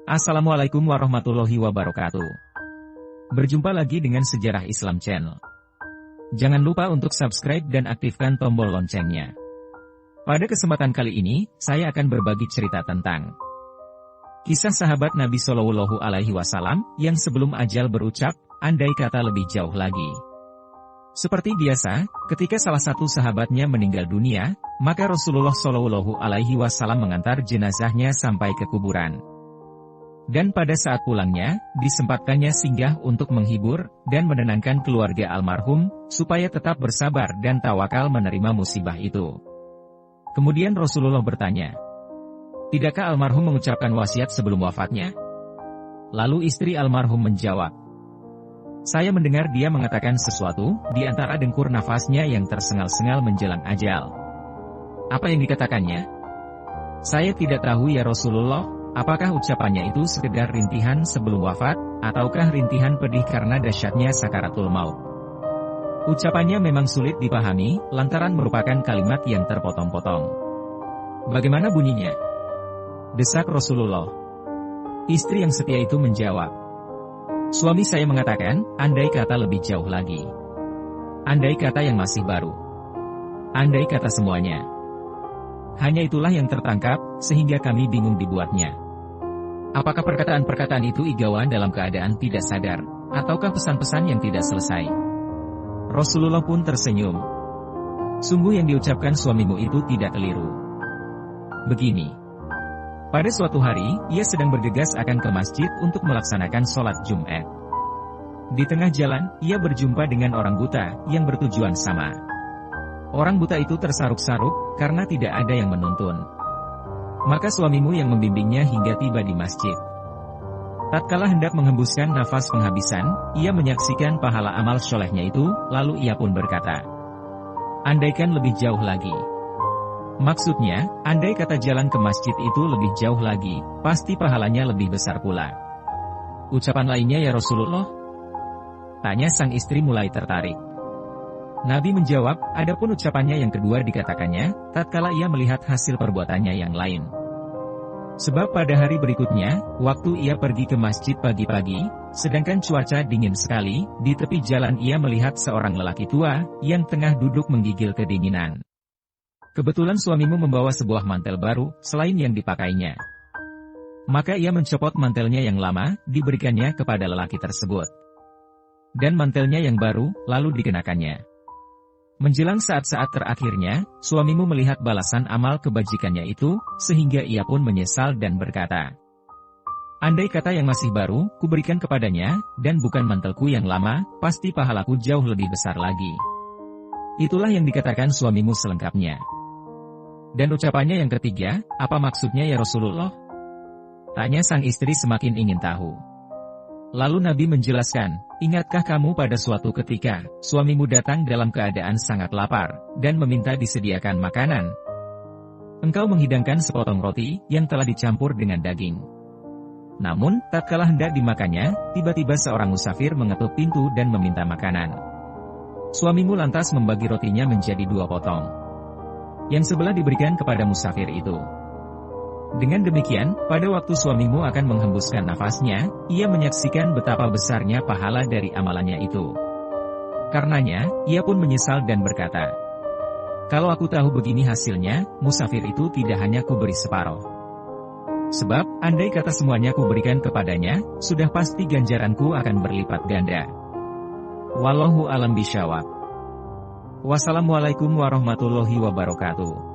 Assalamualaikum warahmatullahi wabarakatuh. Berjumpa lagi dengan Sejarah Islam Channel. Jangan lupa untuk subscribe dan aktifkan tombol loncengnya. Pada kesempatan kali ini, saya akan berbagi cerita tentang kisah sahabat Nabi Shallallahu Alaihi Wasallam yang sebelum ajal berucap, andai kata lebih jauh lagi. Seperti biasa, ketika salah satu sahabatnya meninggal dunia, maka Rasulullah Shallallahu Alaihi Wasallam mengantar jenazahnya sampai ke kuburan. Dan pada saat pulangnya, disempatkannya singgah untuk menghibur dan menenangkan keluarga almarhum, supaya tetap bersabar dan tawakal menerima musibah itu. Kemudian Rasulullah bertanya, "Tidakkah almarhum mengucapkan wasiat sebelum wafatnya?" Lalu istri almarhum menjawab, "Saya mendengar dia mengatakan sesuatu di antara dengkur nafasnya yang tersengal-sengal menjelang ajal." "Apa yang dikatakannya?" "Saya tidak tahu ya Rasulullah. Apakah ucapannya itu sekedar rintihan sebelum wafat, ataukah rintihan pedih karena dahsyatnya sakaratul maut?" Ucapannya memang sulit dipahami, lantaran merupakan kalimat yang terpotong-potong. "Bagaimana bunyinya?" desak Rasulullah. Istri yang setia itu menjawab, "Suami saya mengatakan, andai kata lebih jauh lagi. Andai kata yang masih baru. Andai kata semuanya. Hanya itulah yang tertangkap, sehingga kami bingung dibuatnya." Apakah perkataan-perkataan itu igauan dalam keadaan tidak sadar, ataukah pesan-pesan yang tidak selesai? Rasulullah pun tersenyum. "Sungguh yang diucapkan suamimu itu tidak keliru. Begini. Pada suatu hari, ia sedang bergegas akan ke masjid untuk melaksanakan sholat Jumat. Di tengah jalan, ia berjumpa dengan orang buta, yang bertujuan sama. Orang buta itu tersaruk-saruk, karena tidak ada yang menuntun. Maka suamimu yang membimbingnya hingga tiba di masjid. Tatkala hendak menghembuskan nafas penghabisan, ia menyaksikan pahala amal solehnya itu, lalu ia pun berkata, 'Andaikan lebih jauh lagi.' Maksudnya, andai kata jalan ke masjid itu lebih jauh lagi, pasti pahalanya lebih besar pula." "Ucapan lainnya ya Rasulullah?" tanya sang istri mulai tertarik. Nabi menjawab, adapun ucapannya yang kedua dikatakannya, tatkala ia melihat hasil perbuatannya yang lain. Sebab pada hari berikutnya, waktu ia pergi ke masjid pagi-pagi, sedangkan cuaca dingin sekali, di tepi jalan ia melihat seorang lelaki tua, yang tengah duduk menggigil kedinginan. Kebetulan suamimu membawa sebuah mantel baru, selain yang dipakainya. Maka ia mencopot mantelnya yang lama, diberikannya kepada lelaki tersebut. Dan mantelnya yang baru, lalu dikenakannya. Menjelang saat-saat terakhirnya, suamimu melihat balasan amal kebajikannya itu, sehingga ia pun menyesal dan berkata, 'Andai kata yang masih baru, kuberikan kepadanya, dan bukan mantelku yang lama, pasti pahalaku jauh lebih besar lagi.' Itulah yang dikatakan suamimu selengkapnya." "Dan ucapannya yang ketiga, apa maksudnya ya Rasulullah?" tanya sang istri semakin ingin tahu. Lalu Nabi menjelaskan, "Ingatkah kamu pada suatu ketika, suamimu datang dalam keadaan sangat lapar, dan meminta disediakan makanan? Engkau menghidangkan sepotong roti, yang telah dicampur dengan daging. Namun, tatkala hendak dimakannya, tiba-tiba seorang musafir mengetuk pintu dan meminta makanan. Suamimu lantas membagi rotinya menjadi 2 potong. Yang sebelah diberikan kepada musafir itu. Dengan demikian, pada waktu suamimu akan menghembuskan nafasnya, ia menyaksikan betapa besarnya pahala dari amalannya itu. Karenanya, ia pun menyesal dan berkata, 'Kalau aku tahu begini hasilnya, musafir itu tidak hanya kuberi separuh. Sebab, andai kata semuanya kuberikan kepadanya, sudah pasti ganjaranku akan berlipat ganda.' Wallahu a'lam bishawab. Wassalamualaikum warahmatullahi wabarakatuh.